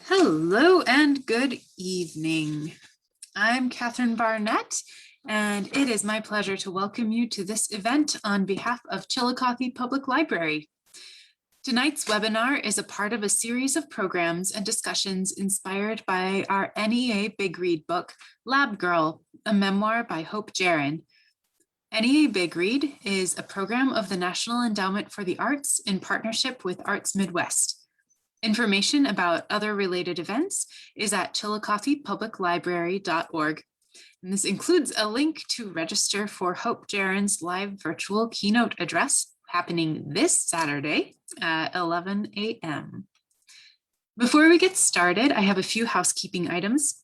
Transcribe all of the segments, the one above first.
Hello and good evening. I'm Catherine Barnett, and it is my pleasure to welcome you to this event on behalf of Chillicothe Public Library. Tonight's webinar is a part of a series of programs and discussions inspired by our NEA Big Read book, Lab Girl, a memoir by Hope Jaron. NEA Big Read is a program of the National Endowment for the Arts in partnership with Arts Midwest. Information about other related events is at chillicothepubliclibrary.org. And this includes a link to register for Hope Jaron's live virtual keynote address happening this Saturday at 11 a.m. Before we get started, I have a few housekeeping items.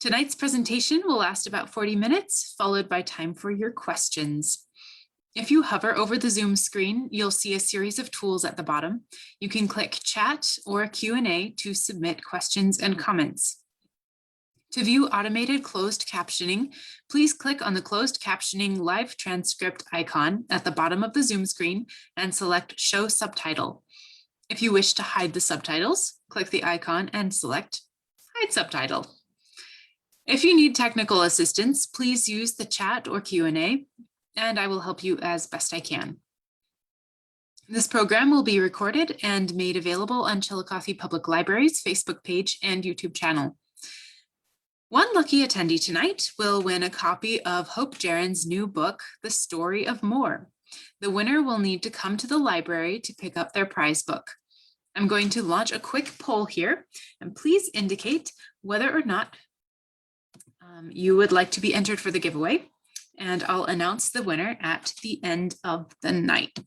Tonight's presentation will last about 40 minutes, followed by time for your questions. If you hover over the Zoom screen, you'll see a series of tools at the bottom. You can click chat or Q&A to submit questions and comments. To view automated closed captioning, please click on the closed captioning live transcript icon at the bottom of the Zoom screen and select show subtitle. If you wish to hide the subtitles, click the icon and select hide subtitle. If you need technical assistance, please use the chat or Q&A. And I will help you as best I can. This program will be recorded and made available on Chillicothe Public Library's Facebook page and YouTube channel. One lucky attendee tonight will win a copy of Hope Jaron's new book, The Story of More. The winner will need to come to the library to pick up their prize book. I'm going to launch a quick poll here, and please indicate whether or not you would like to be entered for the giveaway. And I'll announce the winner at the end of the night.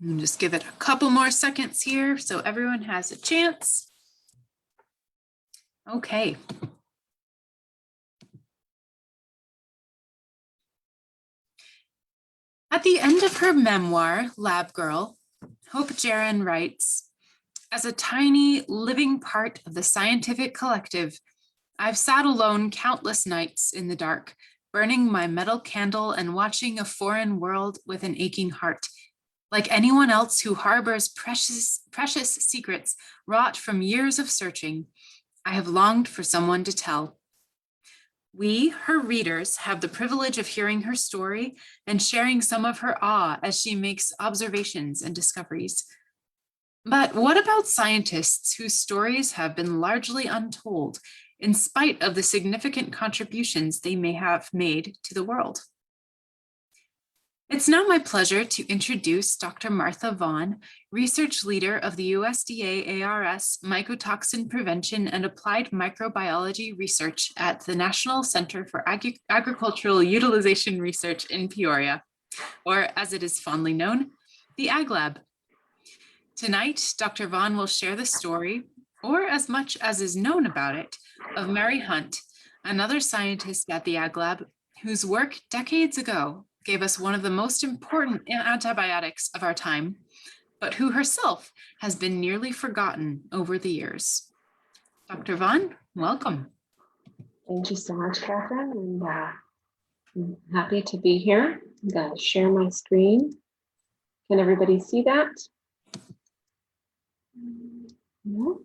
And just give it a couple more seconds here so everyone has a chance. Okay. At the end of her memoir, Lab Girl, Hope Jaron writes, "As a tiny living part of the scientific collective, I've sat alone countless nights in the dark, burning my metal candle and watching a foreign world with an aching heart. Like anyone else who harbors precious secrets wrought from years of searching, I have longed for someone to tell. We, her readers, have the privilege of hearing her story and sharing some of her awe as she makes observations and discoveries. But what about scientists whose stories have been largely untold, in spite of the significant contributions they may have made to the world? It's now my pleasure to introduce Dr. Martha Vaughan, research leader of the USDA ARS Mycotoxin Prevention and Applied Microbiology Research at the National Center for Agricultural Utilization Research in Peoria, or as it is fondly known, the Ag Lab. Tonight, Dr. Vaughan will share the story, or as much as is known about it, of Mary Hunt, another scientist at the Ag Lab whose work decades ago gave us one of the most important antibiotics of our time, but who herself has been nearly forgotten over the years. Dr. Vaughan, welcome. Thank you so much, Catherine, and I'm happy to be here. I'm going to share my screen. Can everybody see that? No?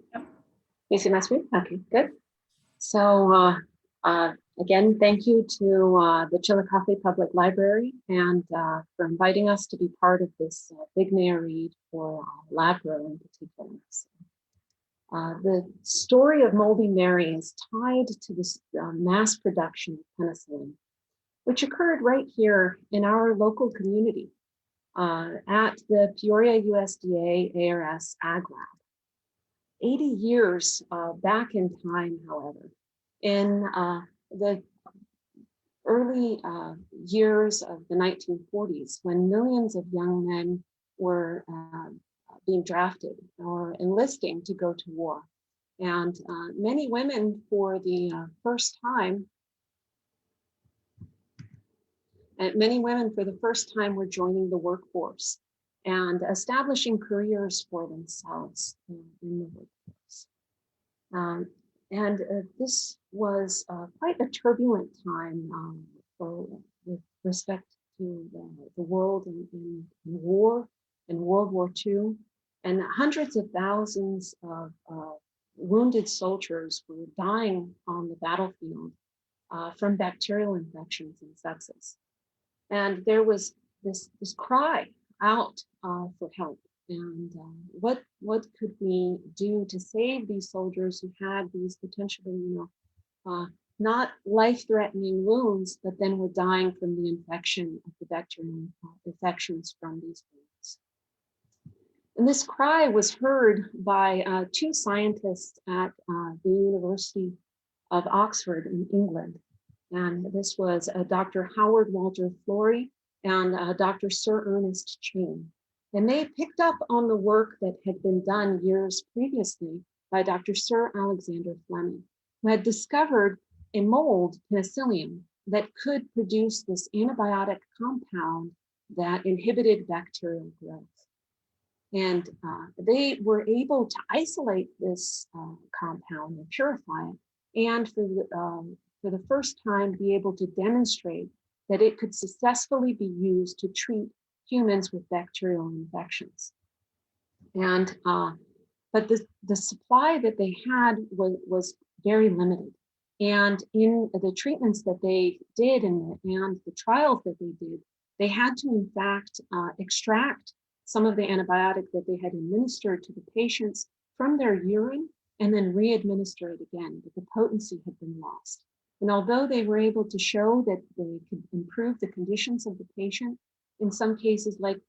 You see my screen? Okay, good. So again, thank you to the Chillicothe Public Library and for inviting us to be part of this Big Mayor read for lab grow in particular. So, the story of Moldy Mary is tied to this mass production of penicillin, which occurred right here in our local community at the Peoria USDA ARS Ag Lab. 80 years back in time, however, in the early years of the 1940s, when millions of young men were being drafted or enlisting to go to war. And many women for the first time, were joining the workforce and establishing careers for themselves in the workforce. This was quite a turbulent time with respect to the world in war and World War II. And hundreds of thousands of wounded soldiers were dying on the battlefield from bacterial infections and sepsis. And there was this cry out for help. And what could we do to save these soldiers who had these potentially, not life-threatening wounds, but then were dying from the infection of the bacterial infections from these wounds? And this cry was heard by two scientists at the University of Oxford in England. And this was Dr. Howard Walter Florey and Dr. Sir Ernest Chain. And they picked up on the work that had been done years previously by Dr. Sir Alexander Fleming, who had discovered a mold, Penicillin, that could produce this antibiotic compound that inhibited bacterial growth. And they were able to isolate this compound and purify it, and for the first time be able to demonstrate that it could successfully be used to treat humans with bacterial infections. And but the supply that they had was very limited. And in the treatments that they did and the trials that they did, they had to in fact extract some of the antibiotic that they had administered to the patients from their urine and then re-administer it again, but the potency had been lost. And although they were able to show that they could improve the conditions of the patient, in some cases, like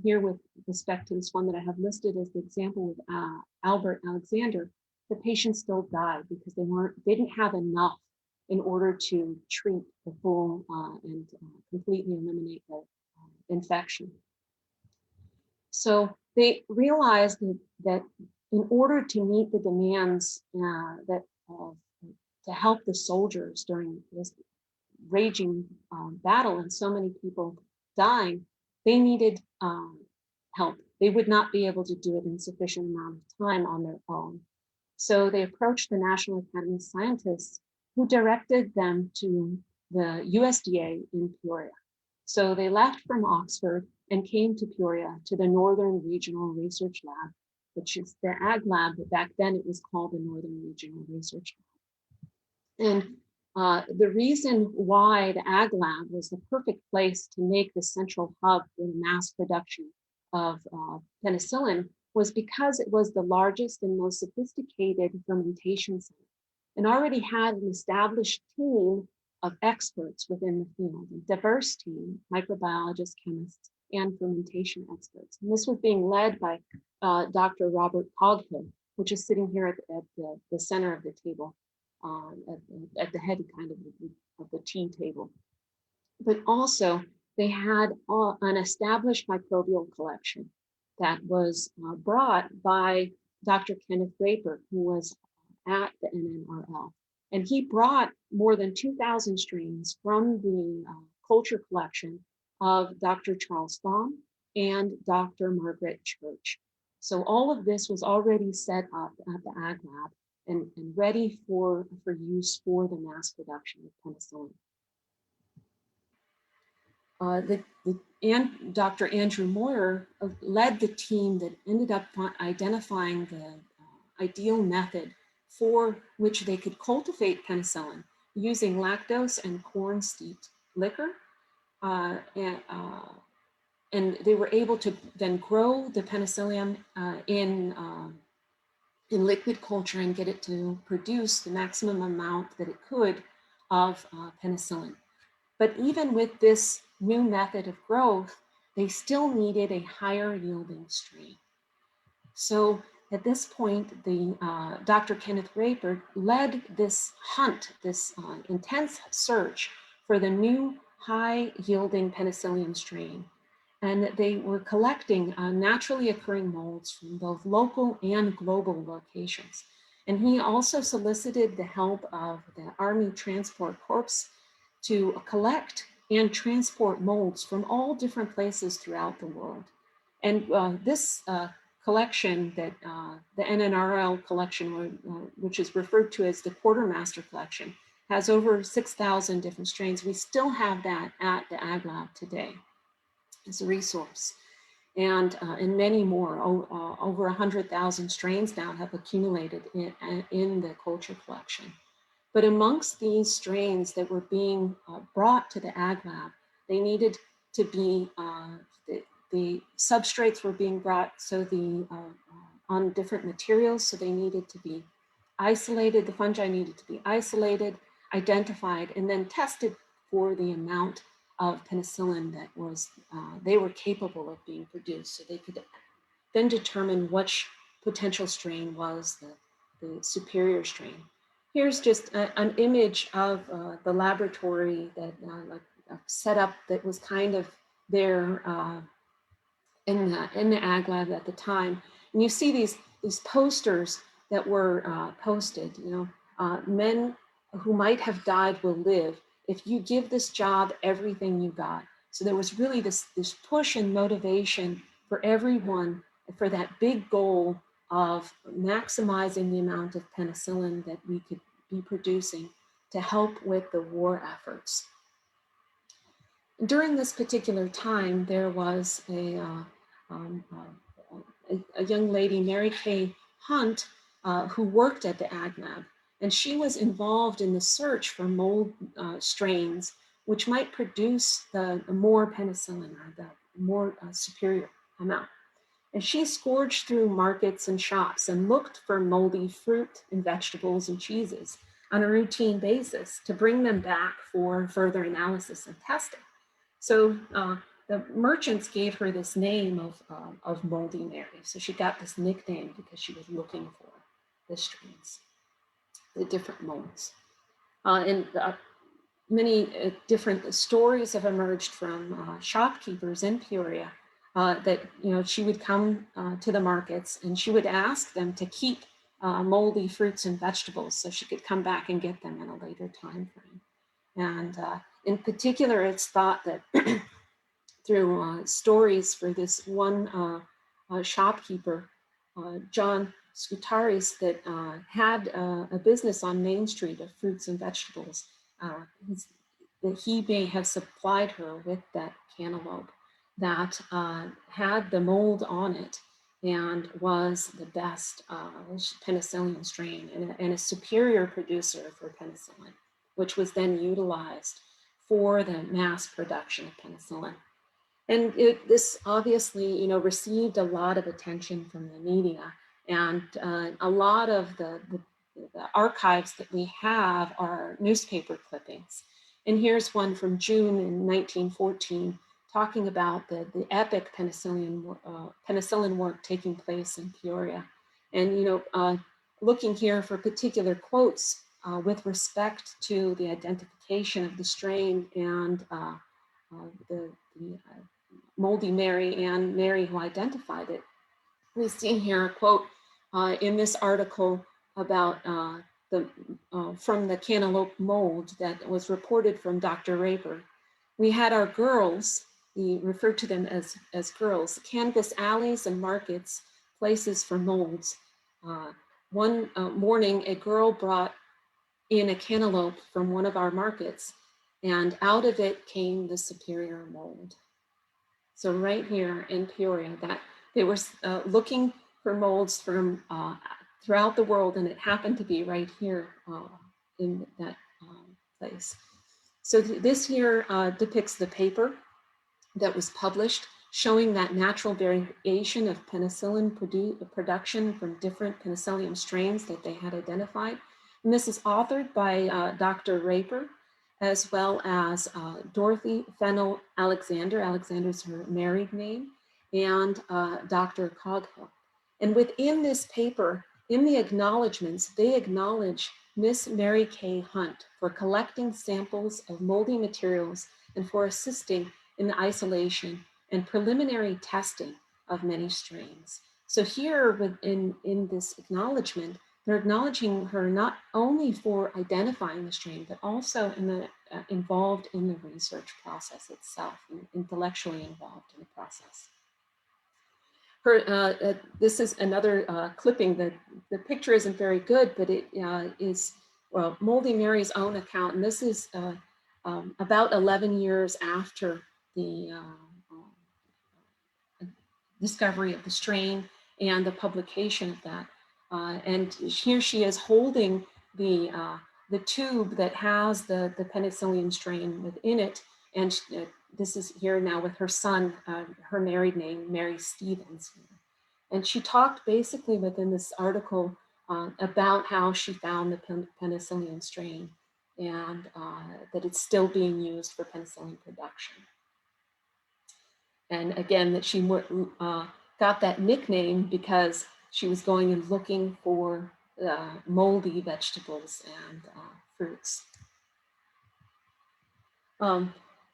here with respect to this one that I have listed as the example with Albert Alexander, the patient still died because they didn't have enough in order to treat the full and completely eliminate the infection. So they realized that in order to meet the demands to help the soldiers during this raging battle and so many people dying, they needed help. They would not be able to do it in sufficient amount of time on their own. So they approached the National Academy of Scientists, who directed them to the USDA in Peoria. So they left from Oxford and came to Peoria to the Northern Regional Research Lab, which is the Ag Lab, but back then it was called the Northern Regional Research Lab. And The reason why the Ag Lab was the perfect place to make the central hub for the mass production of penicillin was because it was the largest and most sophisticated fermentation center and already had an established team of experts within the field, a diverse team, microbiologists, chemists, and fermentation experts. And this was being led by Dr. Robert Coghill, which is sitting here at the center of the table, at the head kind of the tea table. But also they had an established microbial collection that was brought by Dr. Kenneth Draper, who was at the NNRL. And he brought more than 2,000 strains from the culture collection of Dr. Charles Vaughan and Dr. Margaret Church. So all of this was already set up at the Ag Lab and ready for use for the mass production of penicillin. And Dr. Andrew Moyer led the team that ended up identifying the ideal method for which they could cultivate penicillin using lactose and corn steeped liquor. And they were able to then grow the penicillium in liquid culture and get it to produce the maximum amount that it could of penicillin. But even with this new method of growth, they still needed a higher yielding strain. So at this point, Dr. Kenneth Draper led this hunt, this intense search for the new high yielding penicillium strain. And they were collecting naturally occurring molds from both local and global locations. And he also solicited the help of the Army Transport Corps to collect and transport molds from all different places throughout the world. And this collection that the NNRL collection, which is referred to as the Quartermaster collection, has over 6,000 different strains. We still have that at the Ag Lab today as a resource. And many more, over 100,000 strains now have accumulated in the culture collection. But amongst these strains that were being brought to the Ag Lab, they needed to be, the substrates were being brought so on different materials, so they needed to be isolated, the fungi needed to be isolated, identified, and then tested for the amount of penicillin that was they were capable of being produced. So they could then determine which potential strain was the superior strain. Here's just an image of the laboratory that set up that was kind of there in the Ag Lab at the time. And you see these posters that were posted, men who might have died will live if you give this job everything you got. So there was really this push and motivation for everyone for that big goal of maximizing the amount of penicillin that we could be producing to help with the war efforts. During this particular time, there was a young lady, Mary Kay Hunt, who worked at the Ag Lab, and she was involved in the search for mold strains which might produce the more penicillin or the more superior amount. And she scourged through markets and shops and looked for moldy fruit and vegetables and cheeses on a routine basis to bring them back for further analysis and testing. So the merchants gave her this name of Moldy Mary. So she got this nickname because she was looking for the strains, the different molds. Many different stories have emerged from shopkeepers in Peoria that she would come to the markets and she would ask them to keep moldy fruits and vegetables so she could come back and get them in a later time frame. And in particular, it's thought that through stories for this one shopkeeper, John Scutaris, that had a business on Main Street of fruits and vegetables, that he may have supplied her with that cantaloupe that had the mold on it and was the best penicillin strain and a superior producer for penicillin. which was then utilized for the mass production of penicillin. And this obviously, received a lot of attention from the media, and a lot of the archives that we have are newspaper clippings. And here's one from June in 1914, talking about the epic penicillin work taking place in Peoria. And looking here for particular quotes with respect to the identification of the strain and the Moldy Mary and Mary who identified it. We see here a quote in this article about from the cantaloupe mold that was reported from Dr. Raper. We had our girls, we referred to them as girls, canvass alleys and markets, places for molds. One morning, a girl brought in a cantaloupe from one of our markets, and out of it came the superior mold. So right here in Peoria, that they were looking for molds from throughout the world, and it happened to be right here in that place. So this here depicts the paper that was published showing that natural variation of penicillin production from different Penicillium strains that they had identified. And this is authored by Dr. Raper, as well as Dorothy, Fennell, Alexander. Alexander's her married name, and Dr. Coghill. And within this paper, in the acknowledgements, they acknowledge Miss Mary K. Hunt for collecting samples of moldy materials and for assisting in the isolation and preliminary testing of many strains. So here within this acknowledgement, they're acknowledging her not only for identifying the strain, but also in the, involved in the research process itself, and intellectually involved in the process. Her, this is another clipping. The picture isn't very good, but it is, well, Moldy Mary's own account. And this is about 11 years after the discovery of the strain and the publication of that. And here she is holding the tube that has the Penicillin strain within it. And this is here now with her son, her married name, Mary Stevens. And she talked basically within this article about how she found the Penicillin strain and that it's still being used for penicillin production. And again, that she got that nickname because she was going and looking for moldy vegetables and fruits.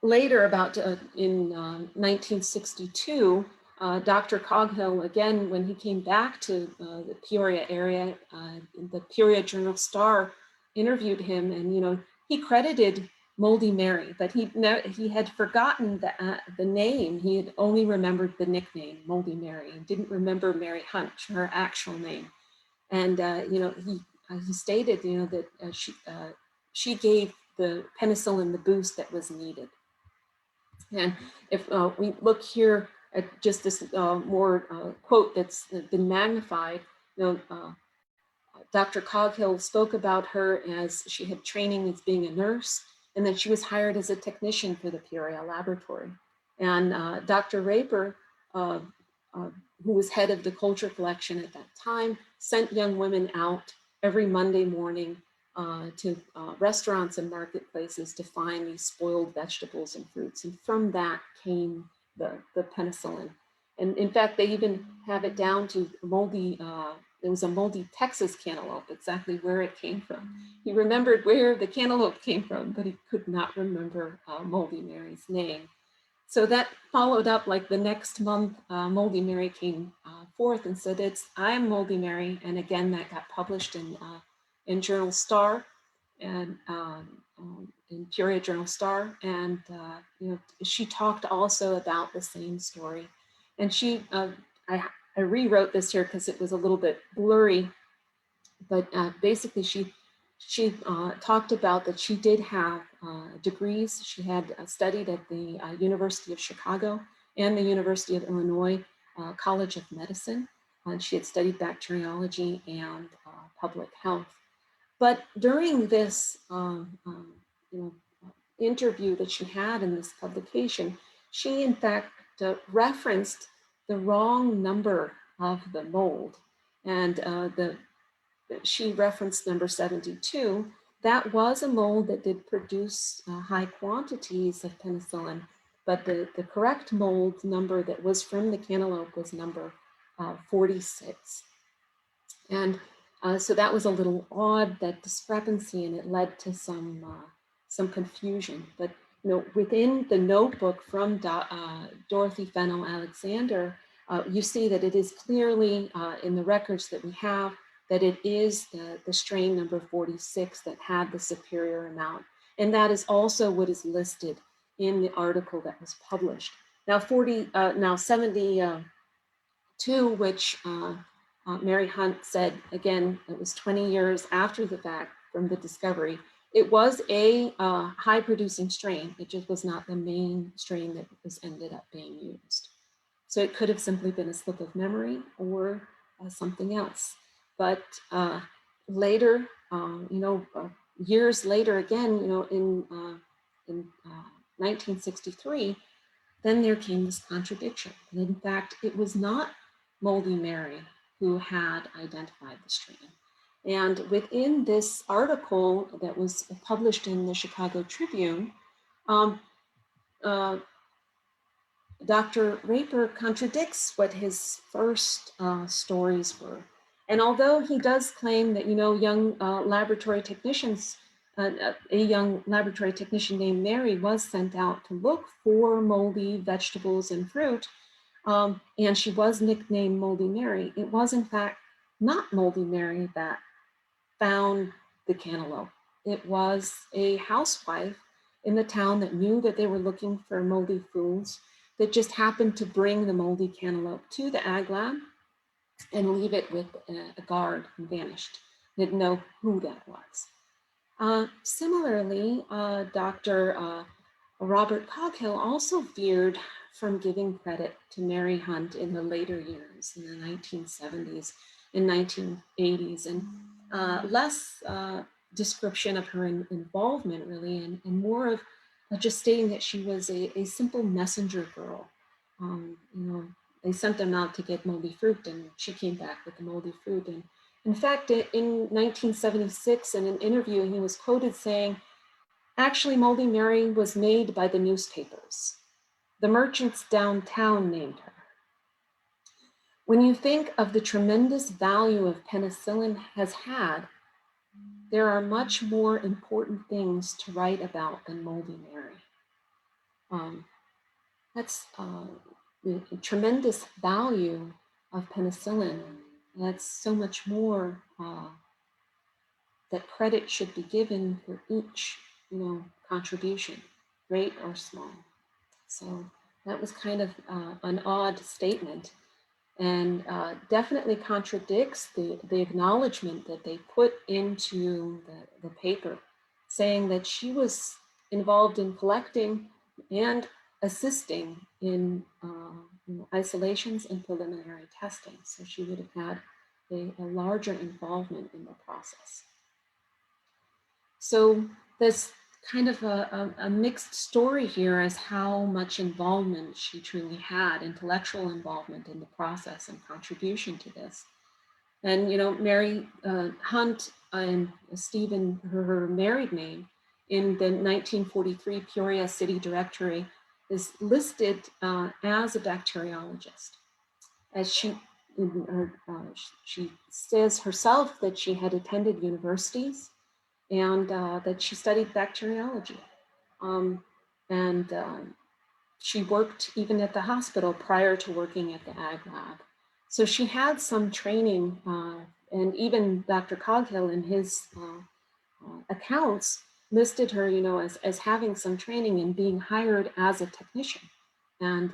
Later, about in 1962, Dr. Coghill, again, when he came back to the Peoria area, the Peoria Journal-Star interviewed him, and he credited Moldy Mary, but he had forgotten the name. He had only remembered the nickname, Moldy Mary, and didn't remember Mary Hunt, her actual name. And he stated, that she gave the penicillin the boost that was needed. And if we look here at just this more quote that's been magnified, Dr. Coghill spoke about her as she had training as being a nurse, and then she was hired as a technician for the Peoria laboratory. And Dr. Raper, who was head of the culture collection at that time, sent young women out every Monday morning to restaurants and marketplaces to find these spoiled vegetables and fruits. And from that came the penicillin. And in fact, they even have it down to moldy, there was a moldy Texas cantaloupe, exactly where it came from. He remembered where the cantaloupe came from, but he could not remember Moldy Mary's name. So that followed up, like the next month, Moldy Mary came forth and said, I'm Moldy Mary. And again, that got published in Journal-Star and in Peoria Journal-Star. And she talked also about the same story. And she, I rewrote this here because it was a little bit blurry, but basically she talked about that she did have degrees. She had studied at the University of Chicago and the University of Illinois College of Medicine. She had studied bacteriology and public health. But during this interview that she had in this publication, she in fact referenced the wrong number of the mold. And she referenced number 72. That was a mold that did produce high quantities of penicillin, but the correct mold number that was from the cantaloupe was number 46. And so that was a little odd, that discrepancy, and it led to some confusion. But within the notebook from Dorothy Fennell Alexander, you see that it is clearly in the records that we have that it is the strain number 46 that had the superior amount. And that is also what is listed in the article that was published. Now 72, which Mary Hunt said, again, it was 20 years after the fact from the discovery. It was a high producing strain. It just was not the main strain that was ended up being used. So it could have simply been a slip of memory or something else. But later, years later, again, in 1963, then there came this contradiction. And in fact, it was not Moldy Mary who had identified the strain. And within this article that was published in the Chicago Tribune, Dr. Raper contradicts what his first stories were. And although he does claim that, young laboratory technicians, a young laboratory technician named Mary was sent out to look for moldy vegetables and fruit, and she was nicknamed Moldy Mary, it was in fact not Moldy Mary that found the cantaloupe. It was a housewife in the town that knew that they were looking for moldy foods, that just happened to bring the moldy cantaloupe to the ag lab and leave it with a guard and vanished. Didn't know who that was. Similarly, Dr. Robert Coghill also veered from giving credit to Mary Hunt in the later years, in the 1970s and 1980s, and less description of her involvement really, and more of just stating that she was a simple messenger girl. They sent them out to get moldy fruit, and she came back with the moldy fruit. And in fact, in 1976, in an interview, he was quoted saying, "Actually, Moldy Mary was made by the newspapers. The merchants downtown named her." When you think of the tremendous value of penicillin has had, there are much more important things to write about than Moldy Mary. That's the tremendous value of penicillin. That's so much more that credit should be given for each, contribution, great or small. So that was kind of an odd statement, and definitely contradicts the acknowledgement that they put into the paper, saying that she was involved in collecting and assisting in isolations and preliminary testing. So she would have had a larger involvement in the process. So this kind of a mixed story here as how much involvement she truly had, intellectual involvement in the process and contribution to this. And, Mary Hunt and Stephen, her married name, in the 1943 Peoria City Directory is listed as a bacteriologist. As she says herself that she had attended universities and that she studied bacteriology. She worked even at the hospital prior to working at the ag lab. So she had some training, and even Dr. Coghill in his accounts listed her, as having some training and being hired as a technician, and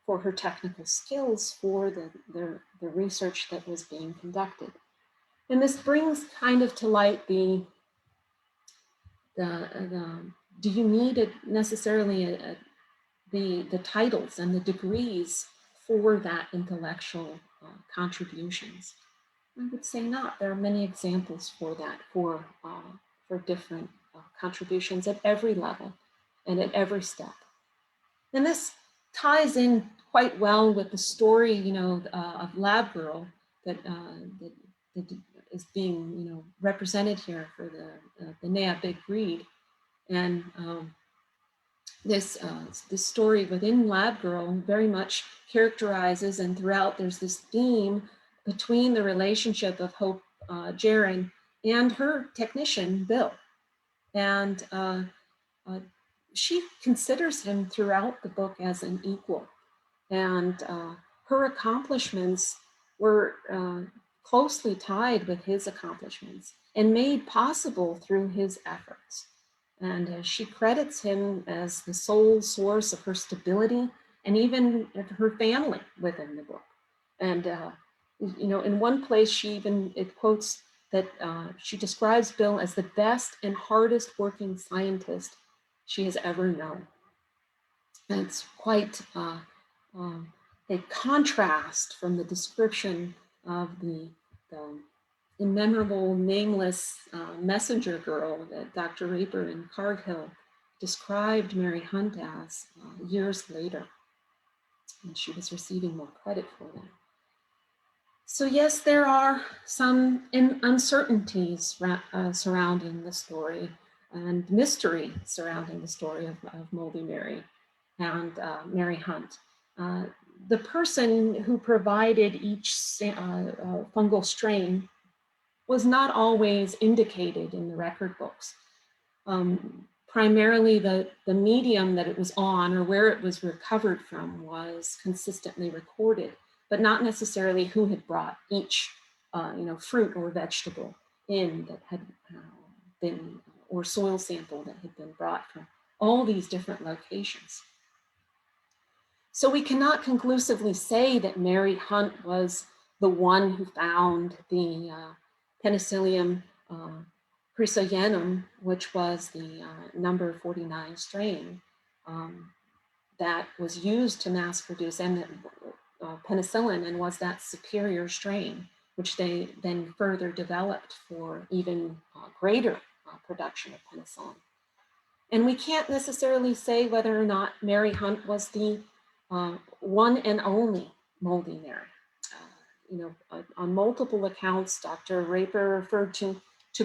for her technical skills for the research that was being conducted. And this brings kind of to light do you need necessarily the titles and the degrees for that intellectual contributions? I would say not. There are many examples for that, for different contributions at every level and at every step. And this ties in quite well with the story, you know, of Lab Girl that is being, you know, represented here for the NAA Big Read. And this story within Lab Girl very much characterizes, and throughout there's this theme between the relationship of Hope Jaron and her technician, Bill. And she considers him throughout the book as an equal. And her accomplishments were closely tied with his accomplishments and made possible through his efforts. And she credits him as the sole source of her stability and even of her family within the book. And, you know, in one place, it quotes that she describes Bill as the best and hardest working scientist she has ever known. And it's quite a contrast from the description of the immemorable, nameless messenger girl that Dr. Raper in Cargill described Mary Hunt as years later. And she was receiving more credit for that. So yes, there are some uncertainties surrounding the story and mystery surrounding the story of Moldy Mary and Mary Hunt. The person who provided each fungal strain was not always indicated in the record books. Primarily the medium that it was on or where it was recovered from was consistently recorded, but not necessarily who had brought each you know, fruit or vegetable in that had been, or soil sample that had been brought from all these different locations. So we cannot conclusively say that Mary Hunt was the one who found the Penicillium chrysogenum, which was the number 49 strain that was used to mass produce penicillin, and was that superior strain, which they then further developed for even greater production of penicillin. And we can't necessarily say whether or not Mary Hunt was the one and only Moldy Mary. You know, on multiple accounts, Dr. Raper referred to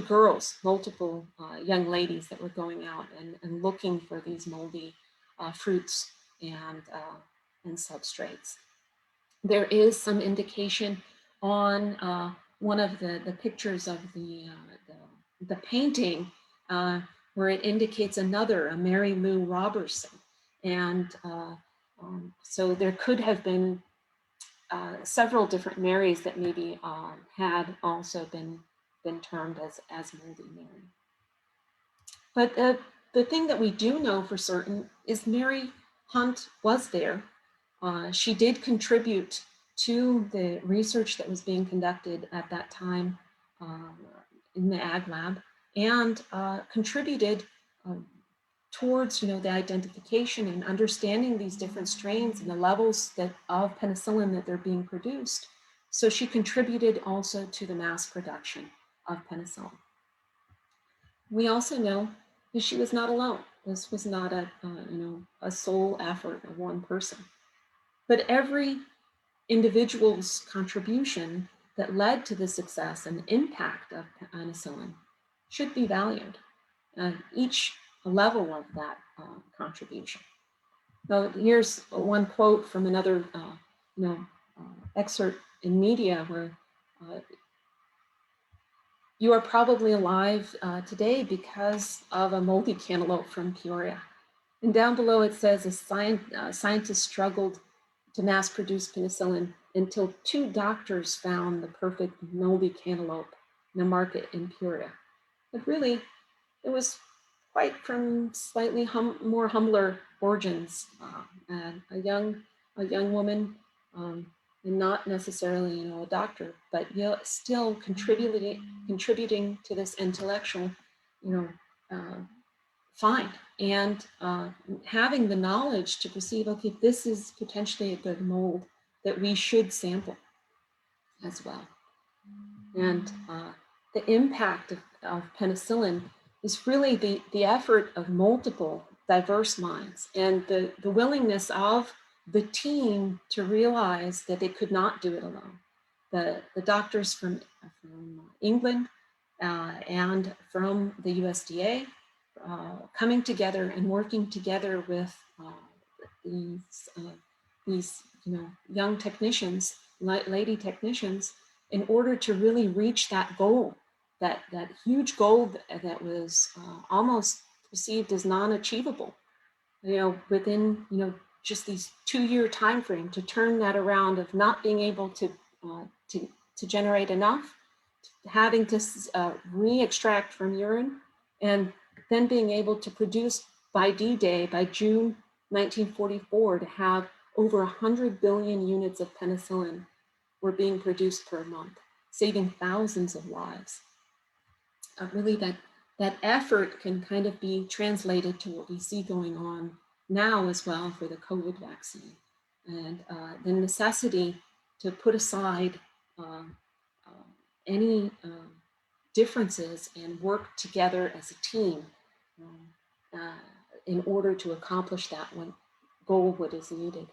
girls, multiple young ladies that were going out and looking for these moldy fruits and substrates. There is some indication on one of the pictures of the painting where it indicates a Mary Lou Robertson. And so there could have been several different Marys that maybe had also been termed as Moldy Mary. But the thing that we do know for certain is Mary Hunt was there. She did contribute to the research that was being conducted at that time in the Ag Lab, and contributed towards, you know, the identification and understanding these different strains and the levels of penicillin that they're being produced. So she contributed also to the mass production of penicillin. We also know that she was not alone. This was not a sole effort of one person, but every individual's contribution that led to the success and impact of penicillin should be valued. Each level of that contribution. Now, here's one quote from another excerpt in media where you are probably alive today because of a moldy cantaloupe from Peoria. And down below it says scientists struggled to mass produce penicillin until 2 doctors found the perfect moldy cantaloupe in a market in Peoria. But really, it was quite from slightly more humbler origins. A young woman, and not necessarily a doctor, but still contributing to this intellectual find, and having the knowledge to perceive, okay, this is potentially a good mold that we should sample as well. And the impact of penicillin is really the effort of multiple diverse minds and the willingness of the team to realize that they could not do it alone. The doctors from England and from the USDA coming together and working together with these young technicians, lady technicians, in order to really reach that goal, that huge goal that was almost perceived as non-achievable, within just these 2-year time frame, to turn that around of not being able to generate enough, having to re-extract from urine, and then being able to produce by D-Day, by June 1944, to have over 100 billion units of penicillin were being produced per month, saving thousands of lives. Really, that effort can kind of be translated to what we see going on now as well for the COVID vaccine, and the necessity to put aside any differences and work together as a team in order to accomplish that one goal, what is needed.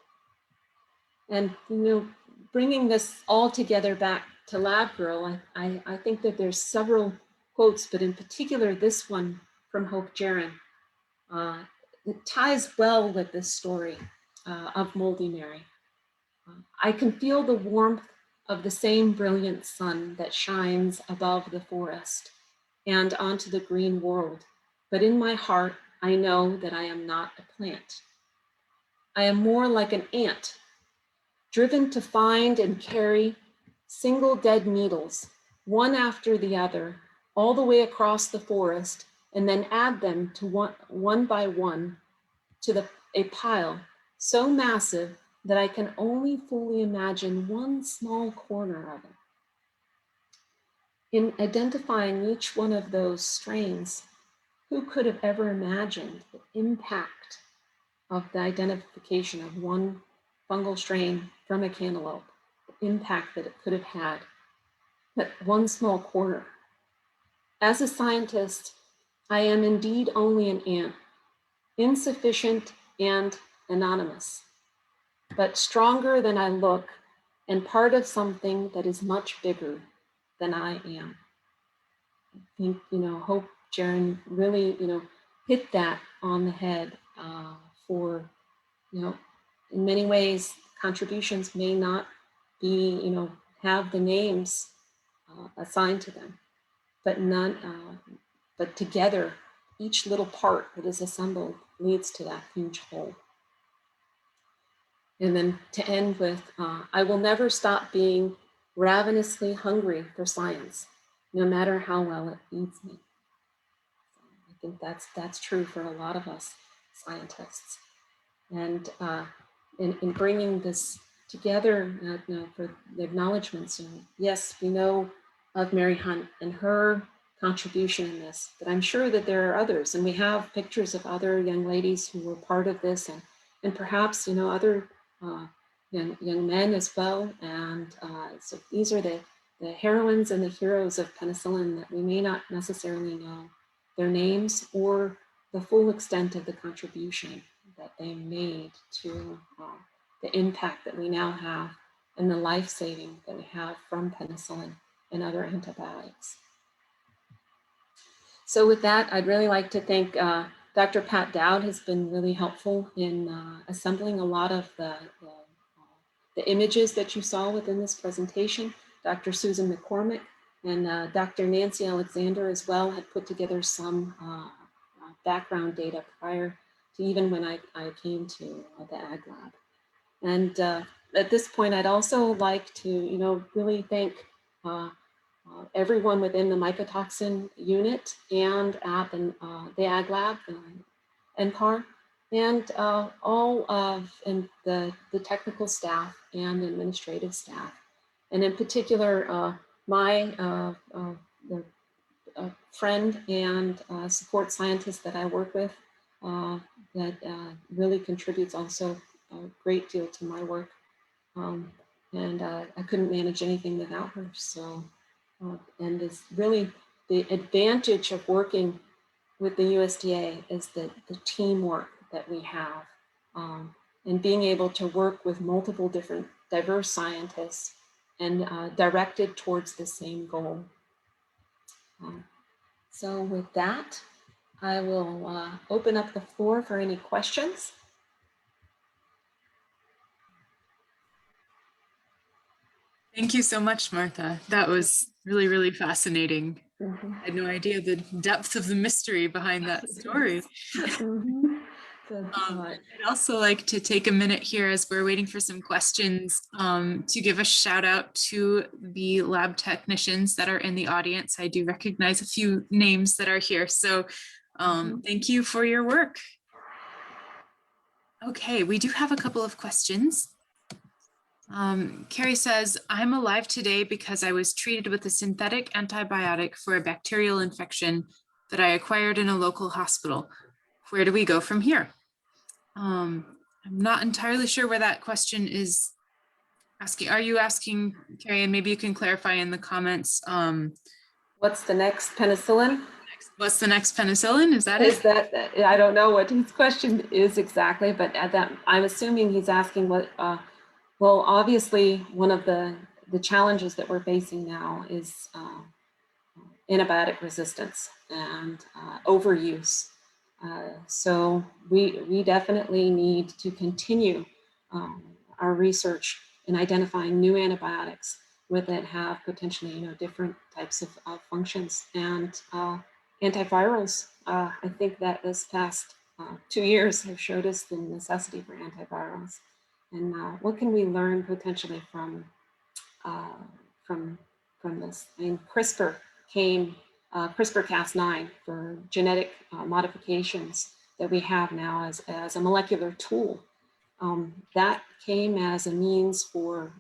And bringing this all together back to Lab Girl, I think that there's several quotes, but in particular this one from Hope Jaron, it ties well with this story of Moldy Mary. I can feel the warmth of the same brilliant sun that shines above the forest and onto the green world, but in my heart, I know that I am not a plant. I am more like an ant, driven to find and carry single dead needles, one after the other, all the way across the forest, and then add them to one by one to a pile so massive that I can only fully imagine one small corner of it. In identifying each one of those strains, who could have ever imagined the impact of the identification of one fungal strain from a cantaloupe, the impact that it could have had, but one small corner. As a scientist, I am indeed only an ant, insufficient and anonymous, but stronger than I look and part of something that is much bigger than I am. I think, Hope Jaron really, hit that on the head for, in many ways, contributions may not be, have the names assigned to them, but but together, each little part that is assembled leads to that huge whole. And then to end with, I will never stop being ravenously hungry for science, no matter how well it feeds me. So I think that's true for a lot of us scientists. And in bringing this together for the acknowledgements, yes, we know of Mary Hunt and her contribution in this, but I'm sure that there are others, and we have pictures of other young ladies who were part of this, and perhaps other young men as well. And so these are the heroines and the heroes of penicillin that we may not necessarily know their names or the full extent of the contribution that they made to the impact that we now have and the life-saving that we have from penicillin and other antibiotics. So with that, I'd really like to thank Dr. Pat Dowd has been really helpful in assembling a lot of the images that you saw within this presentation. Dr. Susan McCormick and Dr. Nancy Alexander as well had put together some background data prior to even when I came to the Ag Lab. And at this point, I'd also like to really thank everyone within the mycotoxin unit and at the Ag Lab and NPAR, and all of the technical staff and administrative staff. And in particular, my friend and support scientist that I work with that really contributes also a great deal to my work. And I couldn't manage anything without her. So And this really, the advantage of working with the USDA is the teamwork that we have, and being able to work with multiple different diverse scientists and directed towards the same goal. So with that, I will open up the floor for any questions. Thank you so much, Martha. That was really, really fascinating. Mm-hmm. I had no idea the depth of the mystery behind that story. Mm-hmm. I'd also like to take a minute here as we're waiting for some questions to give a shout out to the lab technicians that are in the audience. I do recognize a few names that are here, so thank you for your work. Okay, we do have a couple of questions. Carrie says, I'm alive today because I was treated with a synthetic antibiotic for a bacterial infection that I acquired in a local hospital. Where do we go from here? I'm not entirely sure where that question is asking. Are you asking, Carrie, and maybe you can clarify in the comments. What's the next penicillin? What's the next penicillin? Is that Is it? that, I don't know what his question is exactly, but at that, I'm assuming he's asking what, well, obviously one of the challenges that we're facing now is antibiotic resistance and overuse. So we definitely need to continue our research in identifying new antibiotics that have potentially, different types of functions, and antivirals. I think that this past 2 years have showed us the necessity for antivirals, and what can we learn potentially from this? I mean, CRISPR came, CRISPR-Cas9 for genetic modifications that we have now as a molecular tool. That came as a means for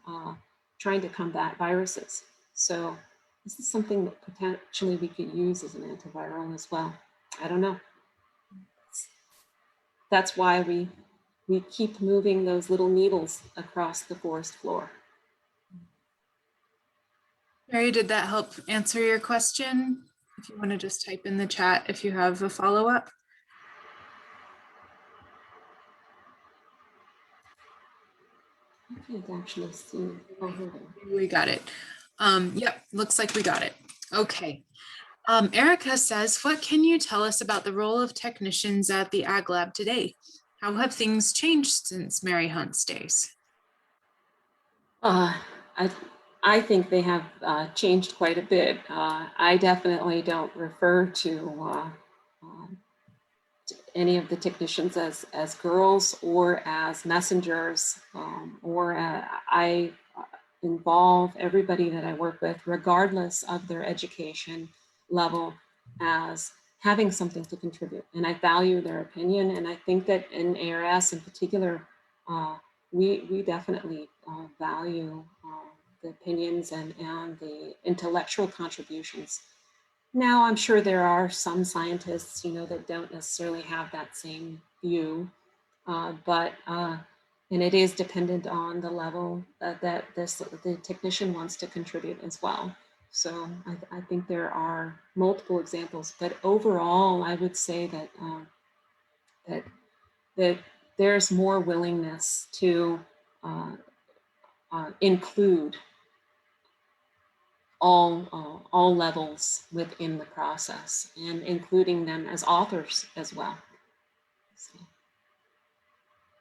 trying to combat viruses. So this is something that potentially we could use as an antiviral as well. I don't know. That's why we keep moving those little needles across the forest floor. Carrie, did that help answer your question? If you want to just type in the chat if you have a follow-up. I can't actually see. Oh, here we got it. Yep, looks like we got it. Okay. Erica says, what can you tell us about the role of technicians at the Ag Lab today? How have things changed since Mary Hunt's days? I think they have changed quite a bit. I definitely don't refer to any of the technicians as girls or as messengers, or I involve everybody that I work with, regardless of their education level, as having something to contribute. And I value their opinion. And I think that in ARS in particular, we definitely value the opinions and the intellectual contributions. Now, I'm sure there are some scientists, that don't necessarily have that same view, but and it is dependent on the level that the technician wants to contribute as well. So I think there are multiple examples, but overall, I would say that that there's more willingness to include all levels within the process, and including them as authors as well. So.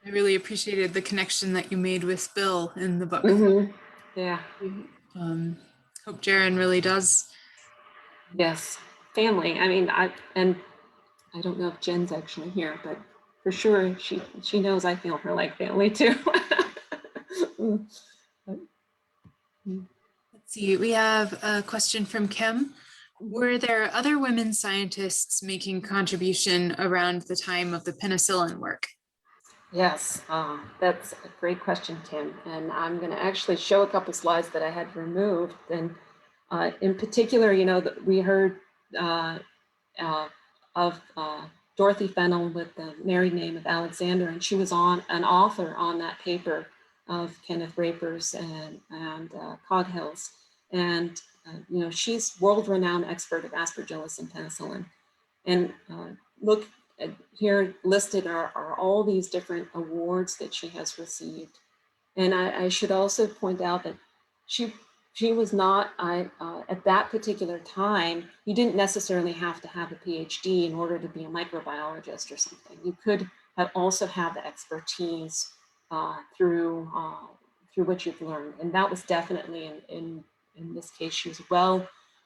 I really appreciated the connection that you made with Bill in the book. Mm-hmm. Yeah. Hope Jaron really does. Yes, family. I mean, I don't know if Jen's actually here, but for sure she knows I feel her like family too. Let's see, we have a question from Kim. Were there other women scientists making contribution around the time of the penicillin work? Yes, that's a great question, Tim. And I'm going to actually show a couple slides that I had removed. And in particular, we heard of Dorothy Fennell with the married name of Alexander, and she was an author on that paper of Kenneth Raper's and Coghill's. And she's world-renowned expert of aspergillus and penicillin. And look at here listed are all these different awards that she has received. And I should also point out that she was not, at that particular time, you didn't necessarily have to have a PhD in order to be a microbiologist or something. You could also have the expertise through what you've learned. And that was definitely in this case, she was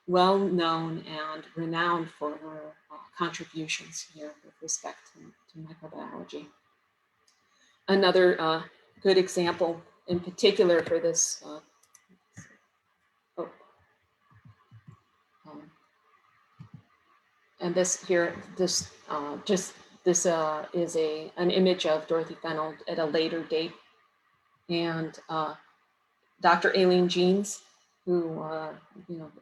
well known and renowned for her contributions here with respect to microbiology. Another good example in particular for this and this here, this is an image of Dorothy Fennell at a later date, and Dr. Allene Jeans, who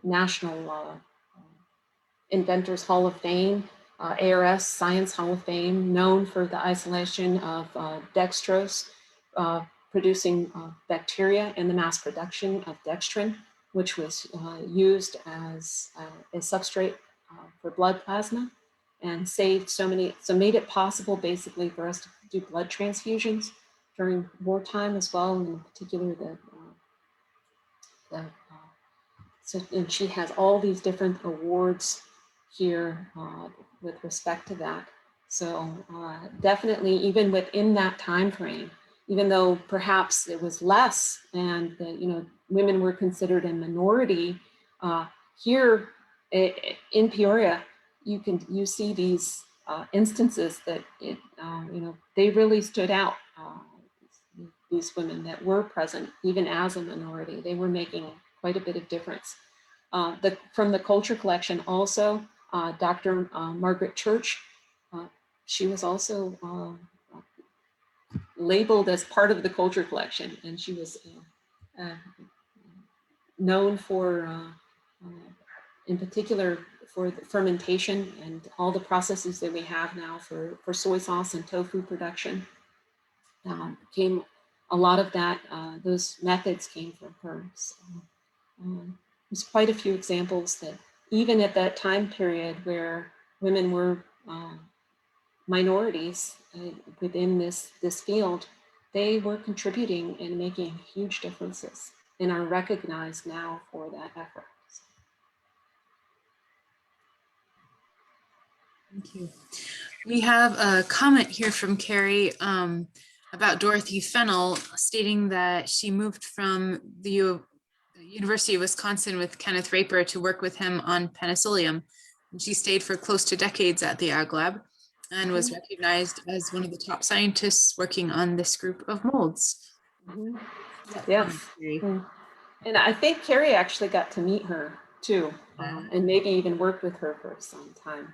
National Inventors Hall of Fame, ARS Science Hall of Fame, known for the isolation of dextrose, producing bacteria in the mass production of dextrin, which was used as a substrate for blood plasma, and made it possible basically for us to do blood transfusions during wartime as well, and in particular and she has all these different awards here with respect to that. So definitely, even within that time frame, even though perhaps it was less and women were considered a minority, here in Peoria, you see these instances that they really stood out. These women that were present, even as a minority, they were making quite a bit of difference. From the culture collection also, Dr. Margaret Church, she was also labeled as part of the culture collection, and she was known for, in particular, for the fermentation and all the processes that we have now for soy sauce and tofu production. A lot of that, those methods came from her. So, there's quite a few examples that even at that time period where women were minorities within this field, they were contributing and making huge differences and are recognized now for that effort. Thank you. We have a comment here from Carrie about Dorothy Fennell, stating that she moved from the University of Wisconsin with Kenneth Raper to work with him on penicillium. And she stayed for close to decades at the Ag Lab and was recognized as one of the top scientists working on this group of molds. Mm-hmm. Yes. And I think Carrie actually got to meet her too, and maybe even worked with her for some time.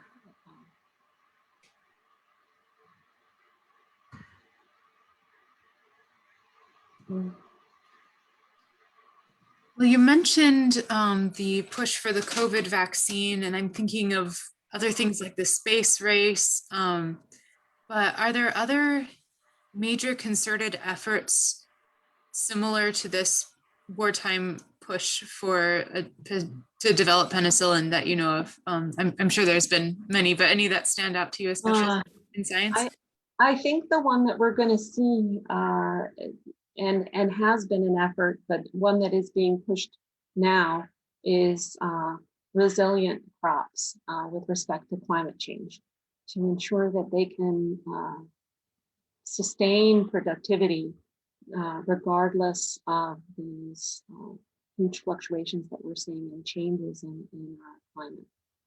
Well, you mentioned the push for the COVID vaccine, and I'm thinking of other things like the space race. But are there other major concerted efforts similar to this wartime push for to develop penicillin that you know of? I'm sure there's been many, but any that stand out to you, especially in science? I think the one that we're going to see and has been an effort, but one that is being pushed now is resilient crops with respect to climate change, to ensure that they can sustain productivity regardless of these huge fluctuations that we're seeing and changes in our climate.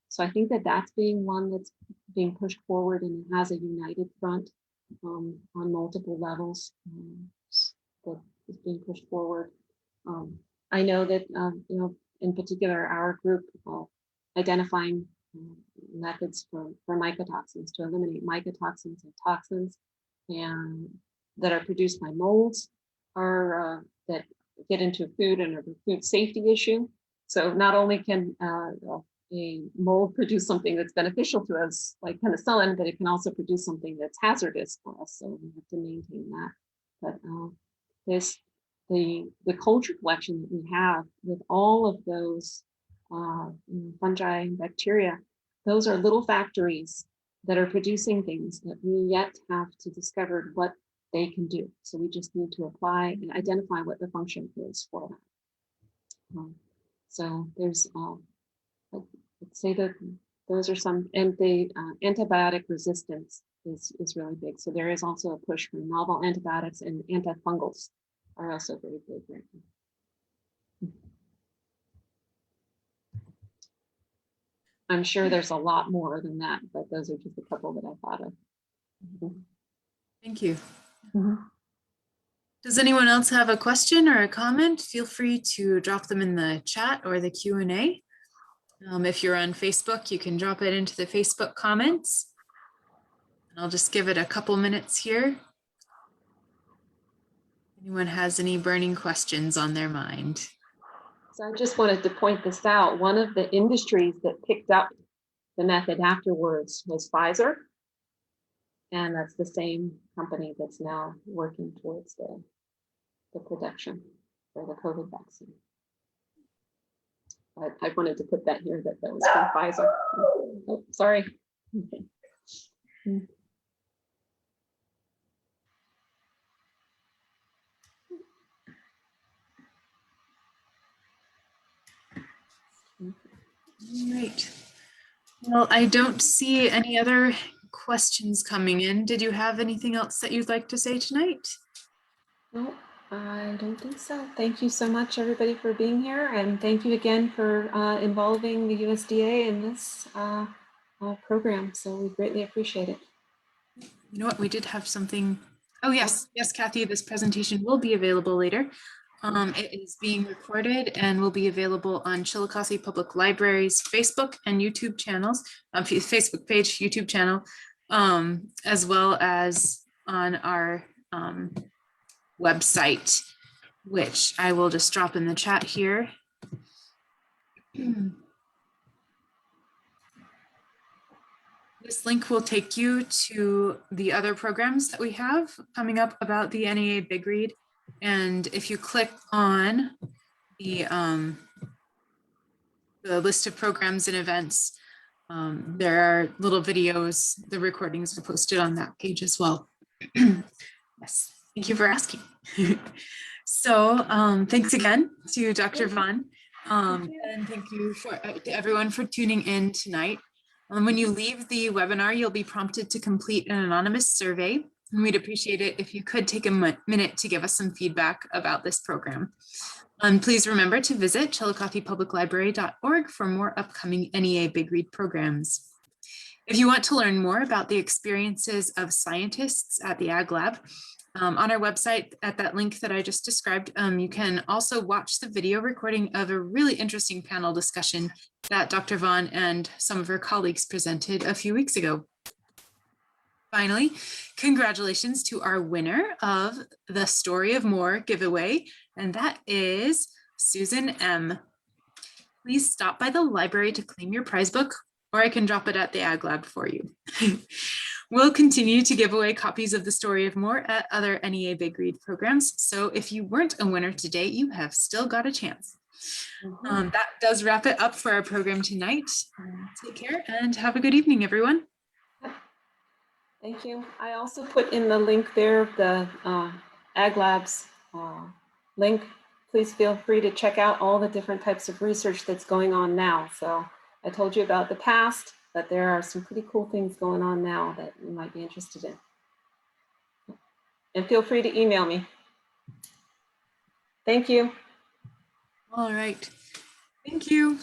So I think that that's being one that's being pushed forward and has a united front on multiple levels that is being pushed forward. I know that in particular our group identifying methods for mycotoxins to eliminate mycotoxins and toxins and that are produced by molds are that get into food and a food safety issue. So not only can a mold produce something that's beneficial to us, like penicillin, but it can also produce something that's hazardous for us. So we have to maintain that. But the culture collection that we have with all of those fungi and bacteria, those are little factories that are producing things that we yet have to discover what they can do. So we just need to apply and identify what the function is for that. So there's, let's say that those are some, and the antibiotic resistance is really big. So there is also a push for novel antibiotics, and antifungals are also very big right now. I'm sure there's a lot more than that, but those are just a couple that I thought of. Thank you. Does anyone else have a question or a comment? Feel free to drop them in the chat or the Q&A. If you're on Facebook, you can drop it into the Facebook comments. And I'll just give it a couple minutes here. Anyone has any burning questions on their mind? So I just wanted to point this out. One of the industries that picked up the method afterwards was Pfizer. And that's the same company that's now working towards the production for the COVID vaccine. But I wanted to put that here, that was from Pfizer. Oh, sorry. Right. Well, I don't see any other questions coming in. Did you have anything else that you'd like to say tonight? No, I don't think so. Thank you so much, everybody, for being here. And thank you again for involving the USDA in this program. So we greatly appreciate it. You know what, we did have something. Oh, yes. Yes, Kathy, this presentation will be available later. It is being recorded and will be available on Chillicothe Public Library's Facebook and YouTube channels, Facebook page, YouTube channel, as well as on our website, which I will just drop in the chat here. This link will take you to the other programs that we have coming up about the NEA Big Read. And if you click on the list of programs and events, there are little videos, the recordings are posted on that page as well. Yes, thank you for asking. So thanks again to Dr. Vaughan. And thank you to everyone for tuning in tonight. When you leave the webinar, you'll be prompted to complete an anonymous survey. And we'd appreciate it if you could take a minute to give us some feedback about this program. Please remember to visit chillicothepubliclibrary.org for more upcoming NEA Big Read programs. If you want to learn more about the experiences of scientists at the Ag Lab, on our website at that link that I just described, you can also watch the video recording of a really interesting panel discussion that Dr. Vaughan and some of her colleagues presented a few weeks ago. Finally, congratulations to our winner of the Story of More giveaway, and that is Susan M. Please stop by the library to claim your prize book, or I can drop it at the Ag Lab for you. We'll continue to give away copies of the Story of More at other NEA Big Read programs. So if you weren't a winner today, you have still got a chance. That does wrap it up for our program tonight. Take care and have a good evening, everyone. Thank you. I also put in the link there, the Ag Labs link. Please feel free to check out all the different types of research that's going on now. So I told you about the past, but there are some pretty cool things going on now that you might be interested in. And feel free to email me. Thank you. All right. Thank you.